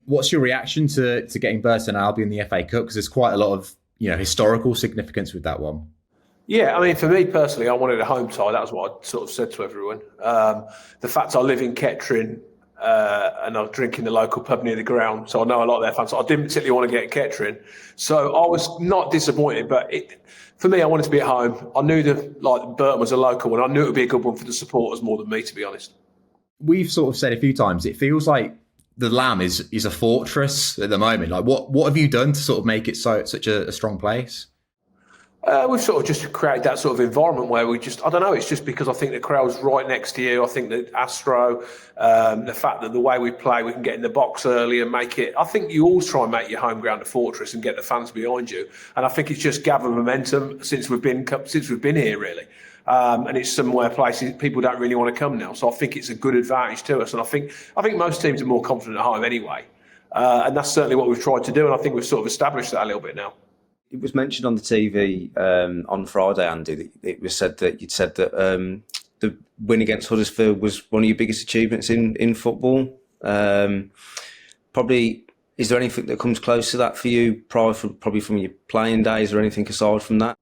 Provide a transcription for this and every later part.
What's your reaction to getting Burton Albion in the FA Cup? Because there's quite a lot of historical significance with that one. Yeah, I mean, for me personally, I wanted a home tie. That was what I sort of said to everyone. The fact I live in Kettering and I drink in the local pub near the ground, so I know a lot of their fans. So I didn't particularly want to get Kettering, so I was not disappointed. But for me, I wanted to be at home. I knew that Burton was a local one. I knew it would be a good one for the supporters more than me, to be honest. We've sort of said a few times, it feels like the Lamb is a fortress at the moment. Like, what have you done to sort of make it such a strong place? We've sort of just created that sort of environment where I don't know, it's just because I think the crowd's right next to you. I think that Astro, the fact that the way we play, we can get in the box early and make it. I think you always try and make your home ground a fortress and get the fans behind you. And I think it's just gathered momentum since we've been here, really. And it's somewhere places people don't really want to come now. So I think it's a good advantage to us. And I think most teams are more confident at home anyway. And that's certainly what we've tried to do. And I think we've sort of established that a little bit now. It was mentioned on the TV on Friday, Andy, that it was said that you'd said that the win against Huddersfield was one of your biggest achievements in football. Probably, is there anything that comes close to that for you, probably from your playing days, or anything aside from that?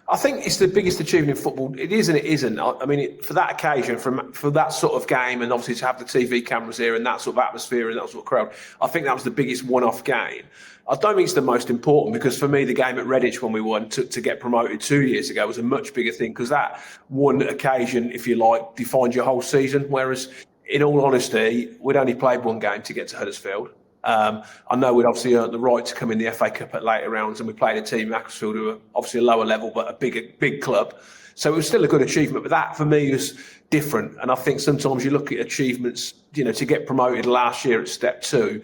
I think it's the biggest achievement in football. It is and it isn't. I mean, for that occasion, for that sort of game, and obviously to have the TV cameras here and that sort of atmosphere and that sort of crowd, I think that was the biggest one-off game. I don't think it's the most important, because for me, the game at Redditch when we won to get promoted 2 years ago was a much bigger thing, because that one occasion, if you like, defined your whole season. Whereas, in all honesty, we'd only played one game to get to Huddersfield. I know we'd obviously earned the right to come in the FA Cup at later rounds, and we played a team, Macclesfield, who were obviously a lower level but a big club. So it was still a good achievement, but that for me was different. And I think sometimes you look at achievements, to get promoted last year at Step 2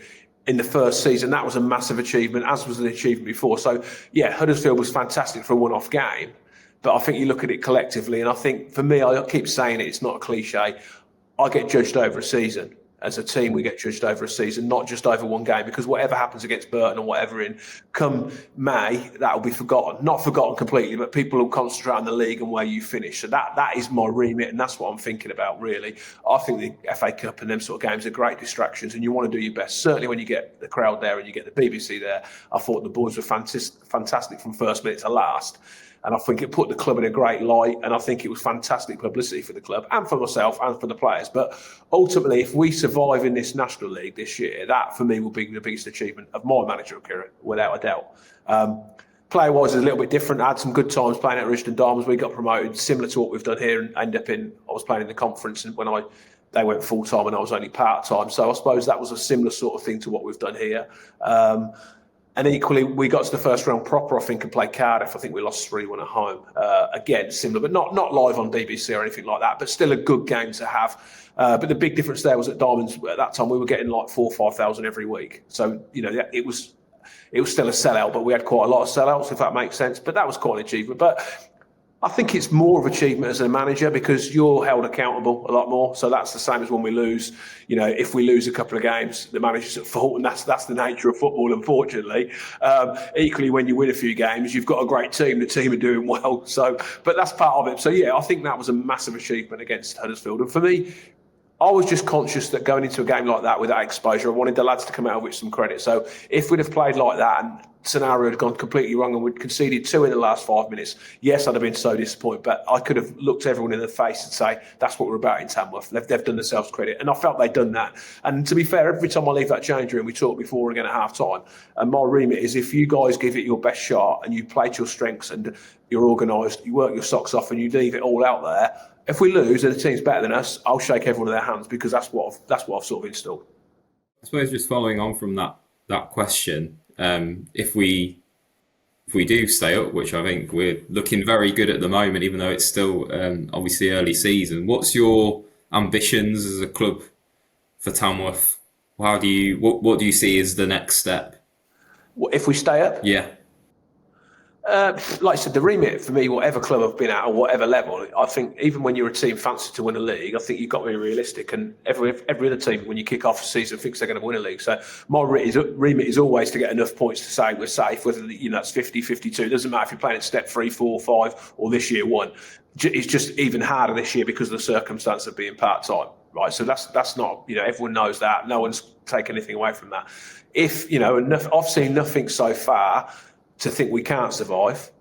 in the first season, that was a massive achievement, as was an achievement before. So yeah, Huddersfield was fantastic for a one-off game, but I think you look at it collectively, and I think for me, I keep saying it, it's not a cliche, I get judged over a season. As a team, we get judged over a season, not just over one game, because whatever happens against Burton or whatever come May, that will be forgotten. Not forgotten completely, but people will concentrate on the league and where you finish. So that is my remit, and that's what I'm thinking about, really. I think the FA Cup and them sort of games are great distractions, and you want to do your best. Certainly when you get the crowd there and you get the BBC there, I thought the boys were fantastic from first minute to last. And I think it put the club in a great light, and I think it was fantastic publicity for the club and for myself and for the players. But ultimately, if we survive in this National League this year, that for me will be the biggest achievement of my managerial career, without a doubt. Player-wise, it's a little bit different. I had some good times playing at Richmond Diamonds. We got promoted, similar to what we've done here, and ended up I was playing in the conference, and when they went full-time and I was only part-time. So I suppose that was a similar sort of thing to what we've done here. And equally, we got to the first round proper, I think, and played Cardiff. I think we lost 3-1 at home. Again, similar, but not live on BBC or anything like that, but still a good game to have. But the big difference there was at Diamonds, at that time, we were getting like 4,000 or 5,000 every week. So, it was still a sellout, but we had quite a lot of sellouts, if that makes sense. But that was quite an achievement. But I think it's more of an achievement as a manager, because you're held accountable a lot more. So that's the same as when we lose. If we lose a couple of games, the manager's at fault, and that's the nature of football, unfortunately. Equally, when you win a few games, you've got a great team. The team are doing well. So, but that's part of it. So yeah, I think that was a massive achievement against Huddersfield. And for me, I was just conscious that going into a game like that with that exposure, I wanted the lads to come out with some credit. So if we'd have played like that and scenario had gone completely wrong and we'd conceded 2 in the last 5 minutes, yes, I'd have been so disappointed, but I could have looked everyone in the face and say, that's what we're about in Tamworth. They've done themselves credit. And I felt they'd done that. And to be fair, every time I leave that change room, we talked before again at half time, and my remit is, if you guys give it your best shot and you play to your strengths and you're organised, you work your socks off and you leave it all out there, if we lose and the team's better than us, I'll shake everyone in their hands, because that's what I've sort of installed. I suppose just following on from that question, if we do stay up, which I think we're looking very good at the moment, even though it's still obviously early season, what's your ambitions as a club for Tamworth? What do you see as the next step? If we stay up? Yeah. Like I said, the remit for me, whatever club I've been at or whatever level, I think even when you're a team fancy to win a league, I think you've got to be realistic. And every other team, when you kick off a season, thinks they're going to win a league. So my remit is always to get enough points to say we're safe, whether that's 50, 52. It doesn't matter if you're playing at step 3, 4, 5, or this year 1. It's just even harder this year because of the circumstance of being part-time. right? So that's not, everyone knows that. No one's taken anything away from that. If, I've seen nothing so far to think we can't survive.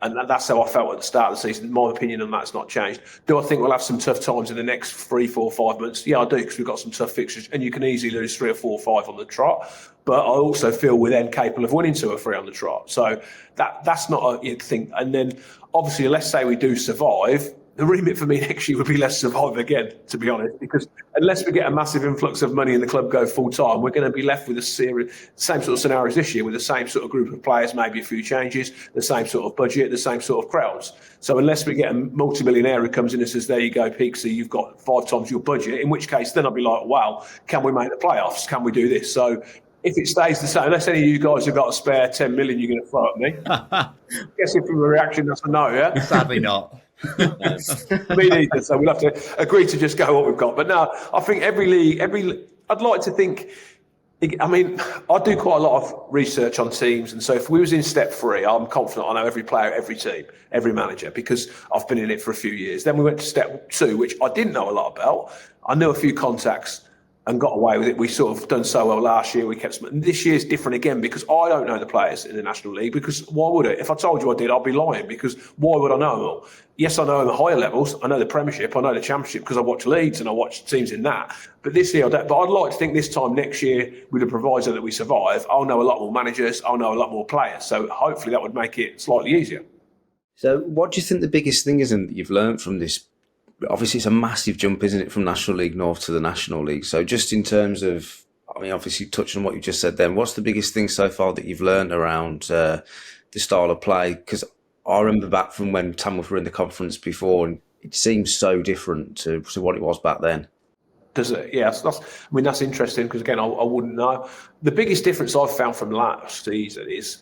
And that's how I felt at the start of the season. My opinion on that's not changed. Do I think we'll have some tough times in the next 3, 4, 5 months? Yeah, I do, because we've got some tough fixtures, and you can easily lose 3 or 4 or 5 on the trot. But I also feel we're then capable of winning 2 or 3 on the trot. So that's not a thing. And then, obviously, let's say we do survive, the remit for me next year would be let's survive again, to be honest, because unless we get a massive influx of money and the club go full time, we're going to be left with same sort of scenarios this year, with the same sort of group of players, maybe a few changes, the same sort of budget, the same sort of crowds. So unless we get a multi-millionaire who comes in and says, there you go, Peaksy, you've got 5 times your budget, in which case then I'll be like, wow, can we make the playoffs? Can we do this? So if it stays the same, unless any of you guys have got a spare 10 million you're going to throw at me, I'm guessing from the reaction that's a no, yeah? Sadly not. Me neither. So we'll have to agree to just go what we've got. But no, I think every league, I'd like to think. I mean, I do quite a lot of research on teams, and so if we was in step 3, I'm confident I know every player, every team, every manager, because I've been in it for a few years. Then we went to step 2, which I didn't know a lot about. I knew a few contacts and got away with it. We sort of done so well last year. We kept some. And this year's different again, because I don't know the players in the National League. Because why would it? If I told you I did, I'd be lying. Because why would I know them all? Yes, I know the higher levels. I know the Premiership. I know the Championship because I watch Leeds and I watch teams in that. But this year, I don't. But I'd like to think this time next year, with the proviso that we survive, I'll know a lot more managers. I'll know a lot more players. So hopefully that would make it slightly easier. So what do you think the biggest thing is that you've learned from this? Obviously, it's a massive jump, isn't it, from National League North to the National League? So just in terms of, I mean, obviously touching on what you just said then, what's the biggest thing so far that you've learned around the style of play? Because I remember back from when Tamworth were in the conference before, and it seems so different to what it was back then. Does it? Yeah, that's interesting, because, again, I wouldn't know. The biggest difference I've found from last season is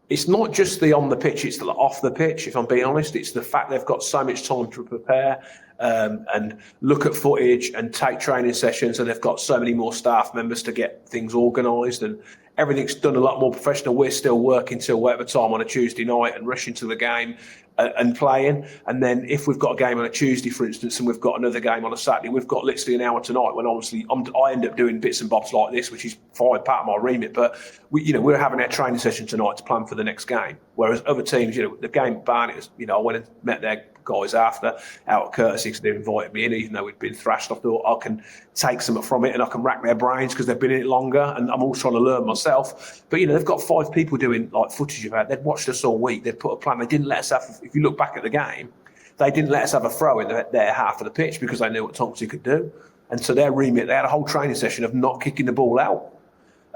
it's not just the on the pitch, it's the off the pitch, if I'm being honest. It's the fact they've got so much time to prepare and look at footage and take training sessions, and they've got so many more staff members to get things organised, and everything's done a lot more professional. We're still working till whatever time on a Tuesday night and rushing to the game and playing. And then if we've got a game on a Tuesday, for instance, and we've got another game on a Saturday, we've got literally an hour tonight, when obviously I end up doing bits and bobs like this, which is fine, part of my remit. But we're having our training session tonight to plan for the next game. Whereas other teams, the game at Barnet, I went and met their guys after, out of courtesy, because they invited me in, even though we'd been thrashed. I thought I can take something from it and I can rack their brains, because they've been in it longer, and I'm also trying to learn myself. But they've got 5 people doing like footage of that. They'd watched us all week. They'd put a plan. They didn't let us have. If you look back at the game, they didn't let us have a throw in their half of the pitch, because they knew what Thompson could do. And so their remit, they had a whole training session of not kicking the ball out.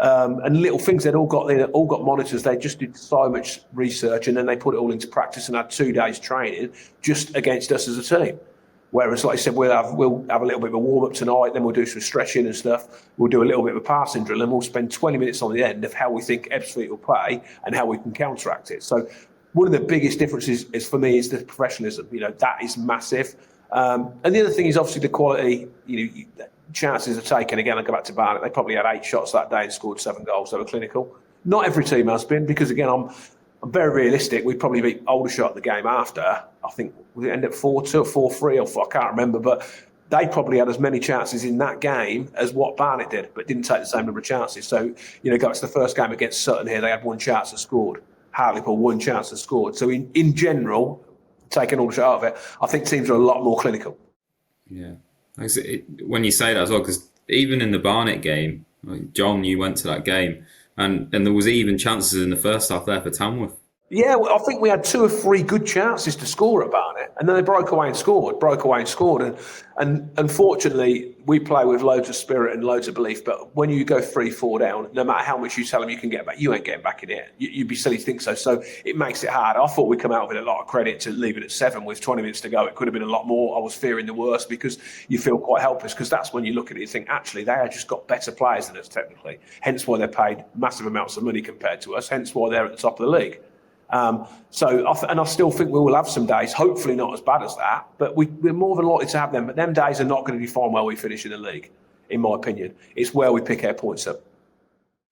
And little things, they'd all got monitors. They just did so much research, and then they put it all into practice and had 2 days training just against us as a team. Whereas, like I said, we'll have a little bit of a warm up tonight, then we'll do some stretching and stuff. We'll do a little bit of a passing drill, and we'll spend 20 minutes on the end of how we think Ebbsfleet will play and how we can counteract it. So one of the biggest differences is for me is the professionalism. That is massive. And the other thing is obviously the quality. Chances are taken. Again, I go back to Barnet. They probably had 8 shots that day and scored 7 goals. They were clinical. Not every team has been, because again, I'm very realistic. We probably beat Aldershot the game after. I think we ended up 4-2 or 4-3, or I can't remember. But they probably had as many chances in that game as what Barnet did, but didn't take the same number of chances. So, go to the first game against Sutton here. They had 1 chance and scored. Hartlepool 1 chance and scored. So in general, taking Aldershot out of it, I think teams are a lot more clinical. Yeah. When you say that as well, because even in the Barnet game, John, you went to that game, and there was even chances in the first half there for Tamworth. Yeah, well, I think we had 2 or 3 good chances to score at Barnet, and then they broke away and scored. And unfortunately, we play with loads of spirit and loads of belief, but when you go 3-4 down, no matter how much you tell them you can get back, you ain't getting back in it. You'd be silly to think so. So it makes it hard. I thought we'd come out with a lot of credit to leave it at 7 with 20 minutes to go. It could have been a lot more. I was fearing the worst, because you feel quite helpless, because that's when you look at it and think, actually, they have just got better players than us technically. Hence why they're paid massive amounts of money compared to us. Hence why they're at the top of the league. I still think we will have some days, hopefully not as bad as that, but we're more than likely to have them. But them days are not going to define where we finish in the league, in my opinion. It's where we pick our points up.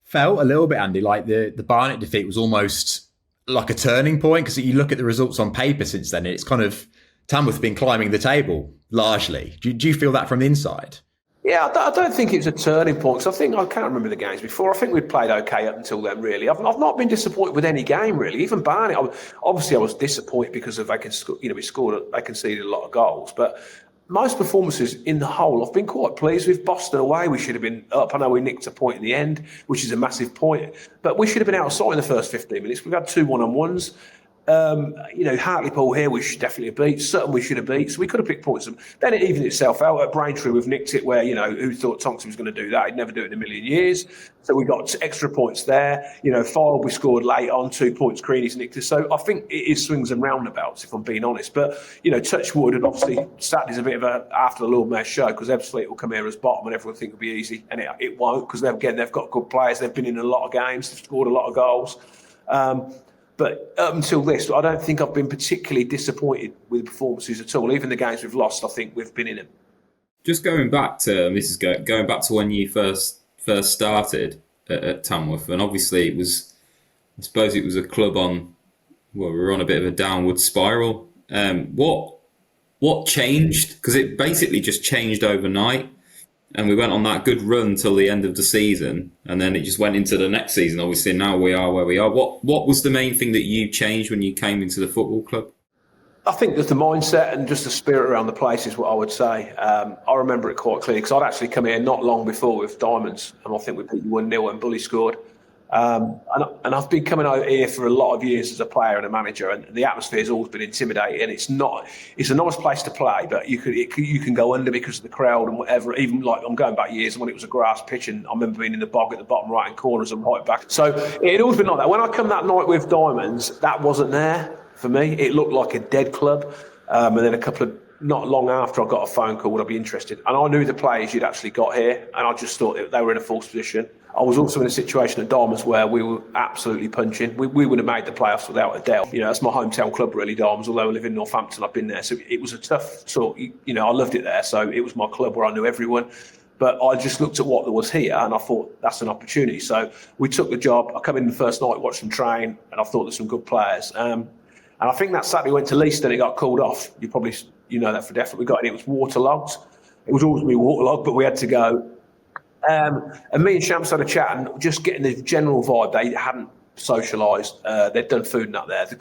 Felt a little bit, Andy, like the Barnet defeat was almost like a turning point, because you look at the results on paper since then, it's kind of Tamworth have been climbing the table largely. Do you feel that from the inside? Yeah, I don't think it's a turning point, because I can't remember the games before. I think we'd played okay up until then, really. I've not been disappointed with any game, really. Even Barnet, obviously I was disappointed because of they conceded a lot of goals. But most performances in the whole, I've been quite pleased with. Boston away, we should have been up. I know we nicked a point in the end, which is a massive point. But we should have been outside in the first 15 minutes. We've had 2 one-on-ones. Hartlepool here we should definitely have beat. Sutton we should have beat. So we could have picked points. Then it evened itself out. At Braintree we've nicked it where, who thought Thompson was going to do that? He'd never do it in a million years. So we got extra points there. Fylde we scored late on, 2 points. Creaney's nicked us. So I think it is swings and roundabouts, if I'm being honest. But, touch wood, and obviously Saturday's a bit of a after the Lord Mayor's show, because Ebbsfleet will come here as bottom and everyone think it'll be easy. And it won't, because they've got good players. They've been in a lot of games. They've scored a lot of goals. But up until this, I don't think I've been particularly disappointed with performances at all. Even the games we've lost, I think we've been in them. Just going back to going back to when you first started at Tamworth, and obviously I suppose it was a club we were on a bit of a downward spiral. What changed? Because it basically just changed overnight. And we went on that good run till the end of the season, and then it just went into the next season. Obviously, now we are where we are. What was the main thing that you changed when you came into the football club? I think just the mindset and just the spirit around the place is what I would say. I remember it quite clearly, because I'd actually come here not long before with Diamonds, and I think we beat 1-0 when Bully scored. And I've been coming out here for a lot of years as a player and a manager, and the atmosphere has always been intimidating. It's a nice place to play, but you can go under because of the crowd and whatever. Even like I'm going back years when it was a grass pitch, and I remember being in the bog at the bottom right hand corner as a right back. So it had always been like that. When I come that night with Diamonds, that wasn't there for me. It looked like a dead club, and then not long after, I got a phone call, would I be interested? And I knew the players you'd actually got here, and I just thought they were in a false position. I was also in a situation at Diamonds where we were absolutely punching. We would have made the playoffs without a doubt. That's my hometown club, really, Diamonds. Although I live in Northampton, I've been there. So it was a tough sort, I loved it there. So it was my club where I knew everyone. But I just looked at what there was here, and I thought, that's an opportunity. So we took the job. I come in the first night, watched them train, and I thought there's some good players. And I think that Saturday went to Leicester and it got called off. You know that for definite. We got in, it was waterlogged. It was always going to be waterlogged, but we had to go. And me and Shams had a chat, and just getting the general vibe, they hadn't socialised. They'd done food and that there. The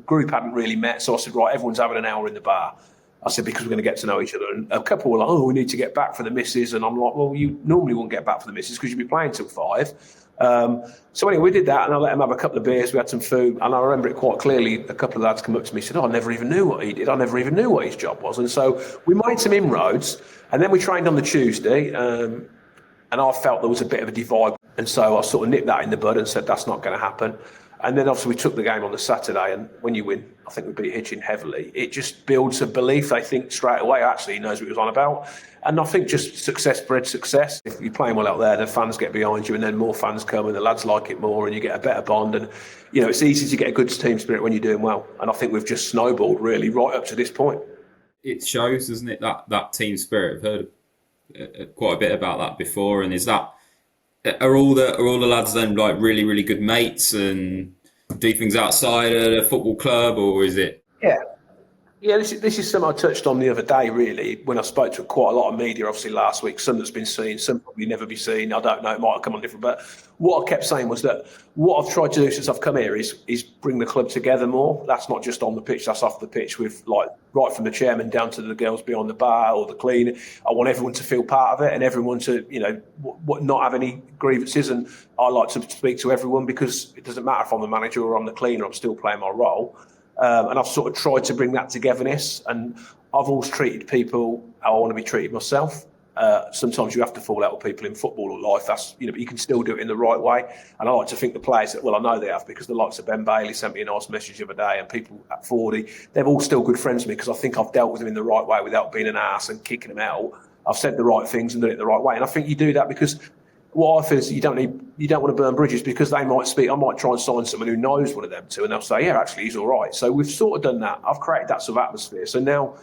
group hadn't really met. So I said, right, everyone's having an hour in the bar. I said, because we're going to get to know each other. And a couple were like, we need to get back for the missus. And I'm like, well, you normally wouldn't get back for the missus because you'd be playing till 5. So anyway, we did that, and I let them have a couple of beers. We had some food, and I remember it quite clearly. A couple of lads come up to me and said, I never even knew what he did. I never even knew what his job was. And so we made some inroads, and then we trained on the Tuesday, and I felt there was a bit of a divide. And so I sort of nipped that in the bud and said, that's not going to happen. And then obviously we took the game on the Saturday, and when you win, I think we beat Hitchin heavily. It just builds a belief. They think straight away, actually, he knows what he was on about. And I think just success bred success. If you're playing well out there, the fans get behind you, and then more fans come, and the lads like it more, and you get a better bond. And, it's easy to get a good team spirit when you're doing well. And I think we've just snowballed, really, right up to this point. It shows, doesn't it, that team spirit? I've heard quite a bit about that before. And are all the lads then like really, really good mates and do things outside of the football club, or is it? Yeah, this is something I touched on the other day, really, when I spoke to quite a lot of media, obviously, last week. Some that's been seen, some probably never be seen. I don't know, it might have come on different. But what I kept saying was that what I've tried to do since I've come here is bring the club together more. That's not just on the pitch, that's off the pitch, with like right from the chairman down to the girls behind the bar or the cleaner. I want everyone to feel part of it, and everyone to, not have any grievances. And I like to speak to everyone, because it doesn't matter if I'm the manager or I'm the cleaner, I'm still playing my role. And I've sort of tried to bring that togetherness, and I've always treated people how I want to be treated myself. Sometimes you have to fall out with people in football or life. That's, but you can still do it in the right way. And I like to think the players that, I know they have, because the likes of Ben Bailey sent me a nice message the other day, and people at 40, they're all still good friends with me, because I think I've dealt with them in the right way without being an ass and kicking them out. I've said the right things and done it the right way. And I think you do that because what I feel is you don't want to burn bridges, because they might speak. I might try and sign someone who knows one of them two, and they'll say, yeah, actually, he's all right. So we've sort of done that. I've created that sort of atmosphere. So now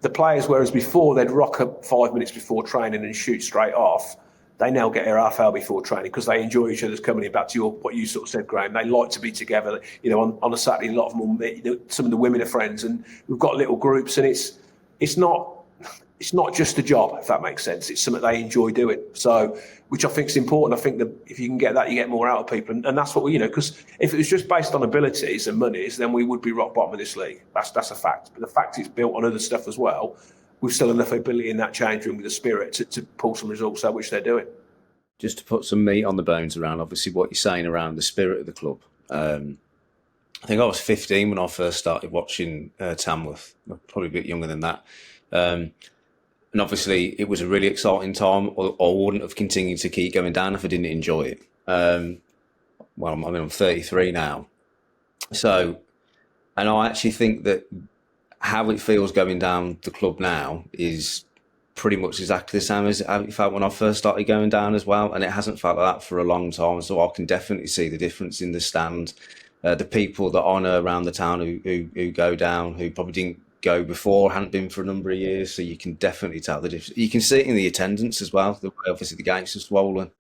the players, whereas before they'd rock up 5 minutes before training and shoot straight off, they now get here half hour before training because they enjoy each other's company. Back to what you sort of said, Graham. They like to be together. On a Saturday, a lot of them will meet. Some of the women are friends, and we've got little groups, and it's not just a job, if that makes sense. It's something they enjoy doing. So, which I think is important. I think that if you can get that, you get more out of people, and that's what because if it was just based on abilities and monies, then we would be rock bottom of this league. That's a fact. But the fact it's built on other stuff as well. We've still enough ability in that change room with the spirit to pull some results out, which they're doing. Just to put some meat on the bones around, obviously, what you're saying around the spirit of the club. I think I was 15 when I first started watching Tamworth, probably a bit younger than that. And obviously, it was a really exciting time. I wouldn't have continued to keep going down if I didn't enjoy it. I'm 33 now. So, and I actually think that how it feels going down the club now is pretty much exactly the same as how it felt when I first started going down as well. And it hasn't felt like that for a long time. So I can definitely see the difference in the stand. The people that I know around the town who go down, who probably didn't go before, hadn't been for a number of years. So you can definitely tell the difference. You can see it in the attendance as well. The way obviously the gates are swollen.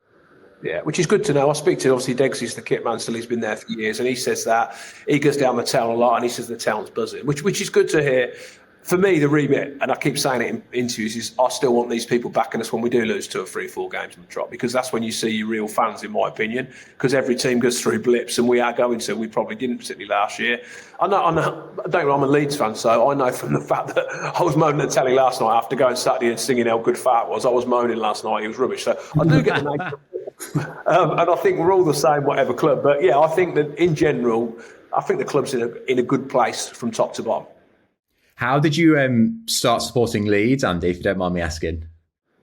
Yeah, which is good to know. I speak to, obviously, Degsy's the kit man, still he's been there for years, and he says that. He goes down the town a lot, and he says the town's buzzing, which is good to hear. For me, the remit, and I keep saying it in interviews, is I still want these people backing us when we do lose 2 or 3, 4 games in the trot, because that's when you see your real fans, in my opinion, because every team goes through blips, and we are going to. We probably didn't, particularly last year. I know, I'm a Leeds fan, so I know from the fact that I was moaning at telly last night after going Saturday and singing how good Fat was. I was moaning last night, he was rubbish. So I do get the name. And I think we're all the same, whatever club. But yeah, I think that in general, I think the club's in a good place from top to bottom. How did you start supporting Leeds, Andy, if you don't mind me asking?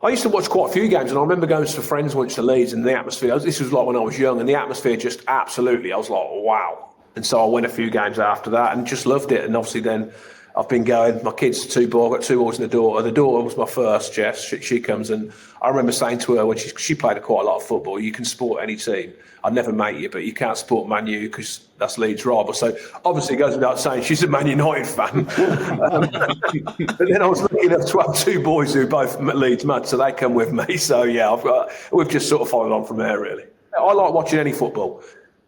I used to watch quite a few games, and I remember going to friends once to Leeds, and the atmosphere, this was like when I was young, and the atmosphere just absolutely, I was like, wow. And so I went a few games after that and just loved it. And obviously then I've been going, my kids, I've got 2 boys and a daughter. The daughter was my first, Jess. She comes, and I remember saying to her when she played quite a lot of football, you can support any team. I'd never mate you, but you can't support Man U because that's Leeds' rival. So obviously it goes without saying she's a Man United fan. But then I was lucky enough to have 2 boys who are both Leeds mad, so they come with me. So yeah, we've just sort of followed on from there, really. I like watching any football.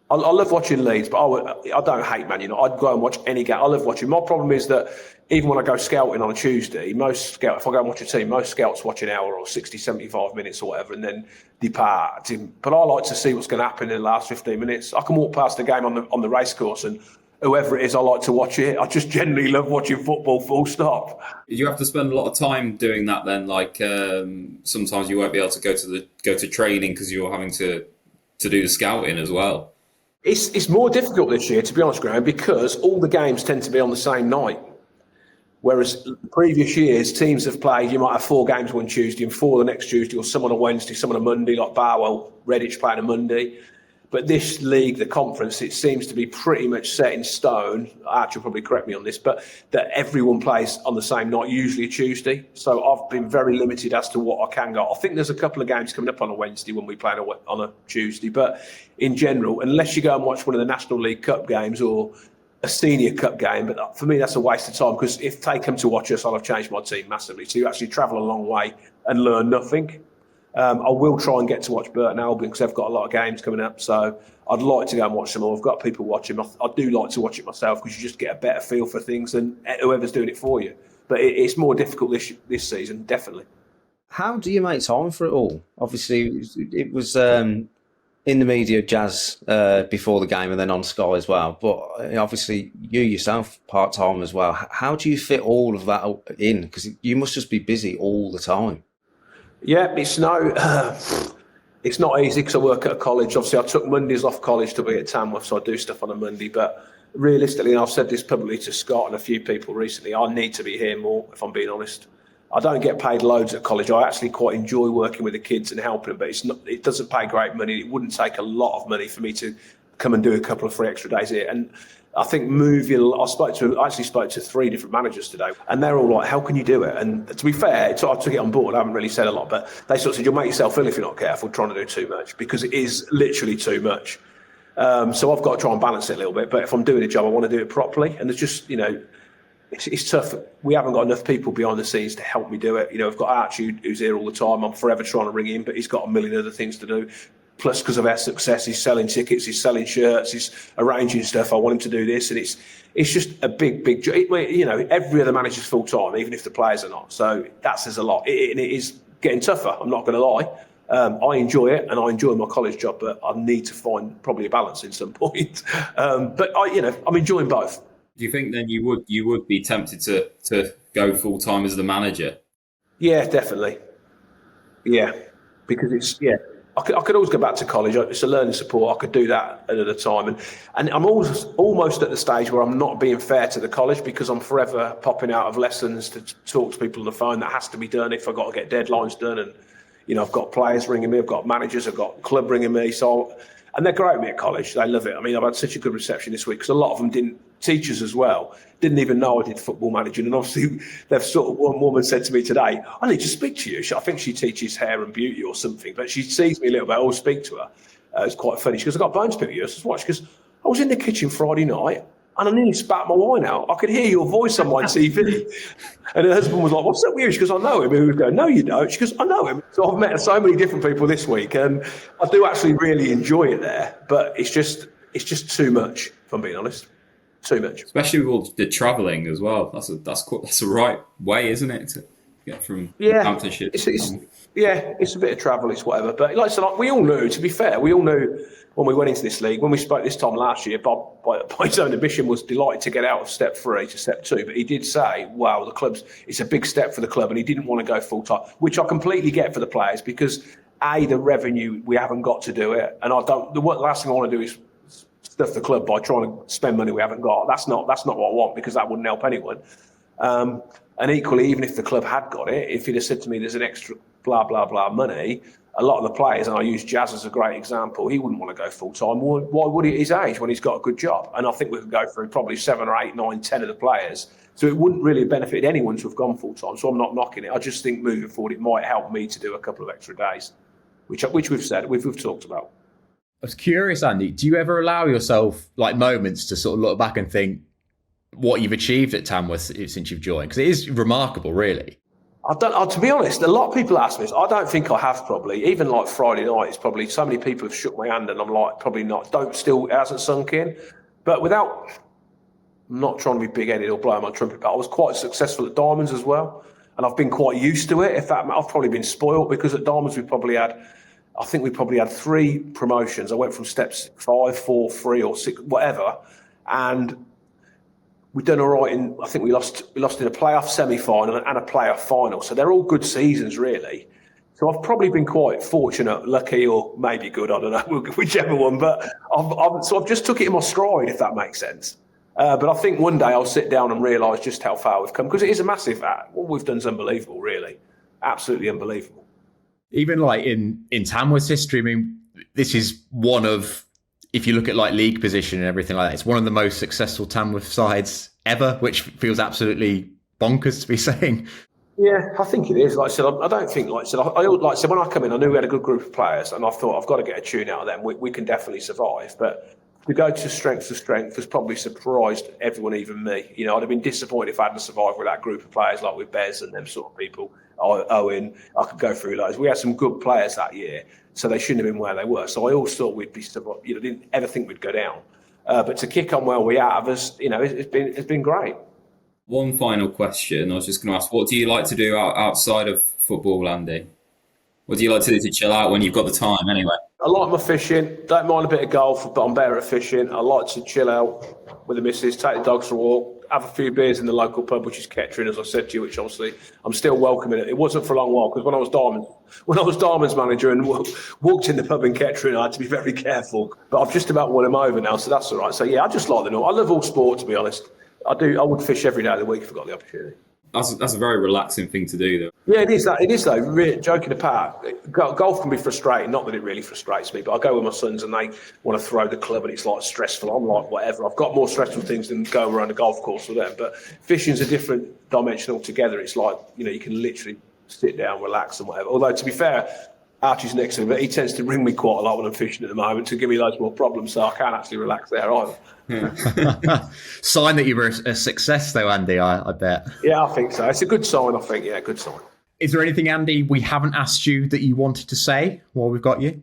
I love watching Leeds, but I don't hate Man United. I'd go and watch any game. I love watching. My problem is that even when I go scouting on a Tuesday, if I go and watch a team, most scouts watch an hour or 60, 75 minutes or whatever and then depart. But I like to see what's going to happen in the last 15 minutes. I can walk past the game on the race course and whoever it is, I like to watch it. I just generally love watching football, full stop. You have to spend a lot of time doing that then? Like sometimes you won't be able to go to training because you're having to do the scouting as well. It's more difficult this year, to be honest, Graham, because all the games tend to be on the same night. Whereas previous years, teams have played, you might have 4 games one Tuesday and 4 the next Tuesday, or some on a Wednesday, some on a Monday, like Barwell, Redditch playing a Monday. But this league, the conference, it seems to be pretty much set in stone. Archie will probably correct me on this, but that everyone plays on the same night, usually a Tuesday. So I've been very limited as to what I can go. I think there's a couple of games coming up on a Wednesday when we play on a Tuesday. But in general, unless you go and watch one of the National League Cup games or a Senior Cup game, but for me, that's a waste of time because if they come to watch us, I'll have changed my team massively. So you actually travel a long way and learn nothing. I will try and get to watch Burton Albion because they've got a lot of games coming up. So I'd like to go and watch them all. I've got people watching. I do like to watch it myself because you just get a better feel for things than whoever's doing it for you. But it's more difficult this season, definitely. How do you make time for it all? Obviously, it was in the media, Jazz, before the game and then on Sky as well. But obviously, you yourself, part-time as well. How do you fit all of that in? Because you must just be busy all the time. Yeah, it's not easy because I work at a college. Obviously, I took Mondays off college to be at Tamworth, so I do stuff on a Monday. But realistically, and I've said this publicly to Scott and a few people recently, I need to be here more, if I'm being honest. I don't get paid loads at college. I actually quite enjoy working with the kids and helping them, but it doesn't pay great money. It wouldn't take a lot of money for me to come and do a couple of free extra days here. And I think I actually spoke to 3 different managers today, and they're all like, how can you do it? And to be fair, I took it on board. I haven't really said a lot, but they sort of said, you'll make yourself ill if you're not careful trying to do too much, because it is literally too much. So I've got to try and balance it a little bit. But if I'm doing a job, I want to do it properly. And there's just, it's tough. We haven't got enough people behind the scenes to help me do it. You know, I've got Archie who's here all the time. I'm forever trying to ring him, but he's got a million other things to do. Plus, because of our success, he's selling tickets, he's selling shirts, he's arranging stuff. I want him to do this, and it's just a big job. You know, every other manager's full time, even if the players are not. So that says a lot. It is getting tougher. I'm not going to lie. I enjoy it, and I enjoy my college job, but I need to find probably a balance in some point. But I'm enjoying both. Do you think then you would be tempted to go full time as the manager? Yeah, definitely. Yeah, because I could always go back to college. It's a learning support. I could do that another time. And I'm almost at the stage where I'm not being fair to the college because I'm forever popping out of lessons to talk to people on the phone. That has to be done if I've got to get deadlines done. And, you know, I've got players ringing me. I've got managers. I've got club ringing me. And they're great with me at college. They love it. I mean, I've had such a good reception this week because a lot of them teachers as well, didn't even know I did football managing. And obviously, they've sort of, one woman said to me today, I need to speak to you. I think she teaches hair and beauty or something, but she sees me a little bit. I always speak to her. It's quite funny. She goes, I've got bones to pick with you. I said, what? She goes, I was in the kitchen Friday night and I nearly spat my wine out. I could hear your voice on my TV. And her husband was like, what's that with you? She goes, I know him. And we would go, no, you don't. She goes, I know him. So I've met so many different people this week and I do actually really enjoy it there. But it's just too much, if I'm being honest. Too much. Especially with all the travelling as well. That's a right way, isn't it, to get from Hamptonshire? It's a bit of travel, it's whatever. But like I said, we all knew, to be fair, we all knew when we went into this league, when we spoke this time last year, Bob, by his own admission, was delighted to get out of step 3 to step 2. But he did say, wow, it's a big step for the club, and he didn't want to go full time, which I completely get for the players because the revenue, we haven't got to do it. And the last thing I want to do is stuff the club by trying to spend money we haven't got. That's not what I want because that wouldn't help anyone. And equally, even if the club had got it, if he'd have said to me there's an extra blah, blah, blah money, a lot of the players, and I use Jazz as a great example, he wouldn't want to go full-time. Why would he at his age when he's got a good job? And I think we could go through probably 7 or 8, 9, 10 of the players. So it wouldn't really benefit anyone to have gone full-time. So I'm not knocking it. I just think moving forward, it might help me to do a couple of extra days, which we've said, we've talked about. I was curious, Andy, do you ever allow yourself like moments to sort of look back and think what you've achieved at Tamworth since you've joined? Because it is remarkable, really. To be honest, a lot of people ask me this. I don't think I have probably. Even like Friday night, it's probably so many people have shook my hand and I'm like, probably not. It hasn't sunk in. But I'm not trying to be big-headed or blow my trumpet, but I was quite successful at Diamonds as well. And I've been quite used to it. In fact, I've probably been spoiled because at Diamonds we probably had 3 promotions. I went from steps 5, 4, 3 or 6, whatever. And we've done all right I think we lost in a playoff semi-final and a playoff final. So they're all good seasons, really. So I've probably been quite fortunate, lucky, or maybe good, I don't know, whichever one. But I've just took it in my stride, if that makes sense. But I think one day I'll sit down and realise just how far we've come, because it is a massive what we've done is unbelievable, really. Absolutely unbelievable. Even like in Tamworth's history, I mean, this is one of, if you look at like league position and everything like that, it's one of the most successful Tamworth sides ever, which feels absolutely bonkers to be saying. Yeah, I think it is. Like I said, I don't think, like I said, when I come in, I knew we had a good group of players, and I thought I've got to get a tune out of them. We can definitely survive, but to go to strength has probably surprised everyone, even me. You know, I'd have been disappointed if I hadn't survived with that group of players, like with Bez and them sort of people. Owen, I could go through those. We had some good players that year, so they shouldn't have been where they were. So I always thought we'd be, didn't ever think we'd go down. But to kick on where we have, it's been great. One final question. I was just going to ask, what do you like to do outside of football, Andy? What do you like to do to chill out when you've got the time, anyway? I like my fishing. Don't mind a bit of golf, but I'm better at fishing. I like to chill out with the missus, take the dogs for a walk, have a few beers in the local pub, which is Kettering, as I said to you, which obviously I'm still welcoming it. It wasn't for a long while, because when I was Diamonds manager and walked in the pub in Kettering, I had to be very careful. But I've just about won them over now, so that's all right. So yeah, I just like the north. I love all sport, to be honest. I would fish every day of the week if I got the opportunity. That's a very relaxing thing to do, though. Yeah, it is though. Really, joking apart, golf can be frustrating. Not that it really frustrates me, but I go with my sons and they want to throw the club and it's like stressful. I'm like, whatever. I've got more stressful things than going around a golf course with them. But fishing's a different dimension altogether. It's like, you can literally sit down, relax and whatever. Although, to be fair, Archie's next to me, but he tends to ring me quite a lot when I'm fishing at the moment to give me loads more problems, so I can't actually relax there either. Sign that you were a success, though, Andy, I bet. Yeah, I think so. It's a good sign, I think. Yeah, good sign. Is there anything, Andy, we haven't asked you that you wanted to say while we've got you?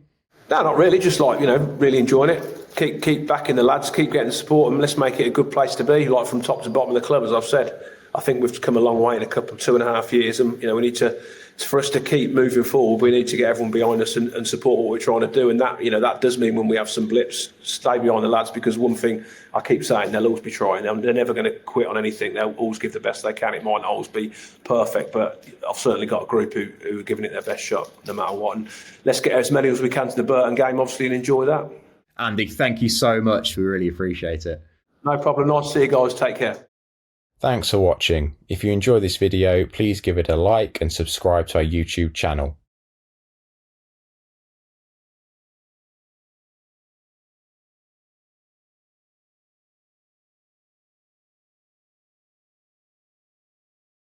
No, not really. Just really enjoying it. Keep backing the lads, keep getting the support, and let's make it a good place to be, like from top to bottom of the club, as I've said. I think we've come a long way in a couple, 2.5 years, and we need to, for us to keep moving forward, we need to get everyone behind us and support what we're trying to do. And that, that does mean when we have some blips, stay behind the lads, because one thing I keep saying, they'll always be trying. They're never going to quit on anything. They'll always give the best they can. It might not always be perfect, but I've certainly got a group who are giving it their best shot no matter what. And let's get as many as we can to the Burton game, obviously, and enjoy that. Andy, thank you so much. We really appreciate it. No problem. Nice to see you guys. Take care. Thanks for watching. If you enjoy this video, please give it a like and subscribe to our YouTube channel.